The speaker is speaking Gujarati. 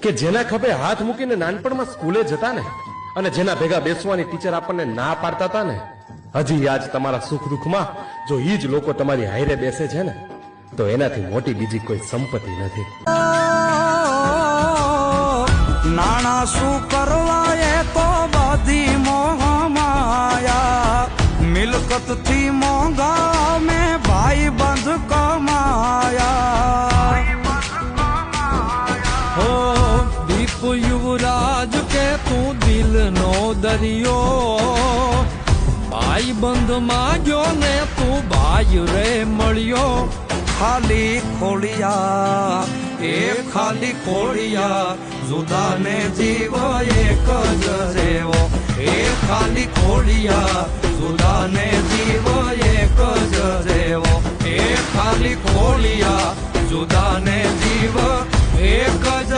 કે જેના ખભે હાથ મૂકીને નાનપણમાં સ્કૂલે જતા ને અને જેના ભેગા બેસવાની ટીચર આપણને ના પાડતા હતા ને, હજી આજ તમારા સુખ દુઃખમાં જો ઈ જ લોકો તમારી હાયરે બેસે છે ને, તો એનાથી મોટી બીજી કોઈ સંપત્તિ નથી. નાણા શું કરવા એ તો બધી મોહ માયા, મિલકત થી મોંઘા મેં ભાઈ બંધ કમાયા. હો દીપ યુવરાજ કે તું દિલ નો દરિયો, ભાઈ બંધ માંગ્યો ને તું ભાઈ રે મળ્યો. ખાલી ખોડિયા એ ખાલી ખોડિયા, જુદા ને જીવ એક જ રેવો. એ ખાલી ખોડિયા જુદા ને જીવ એક જ રેવો. એ ખાલી ખોડિયા જુદા ને જીવ એક જ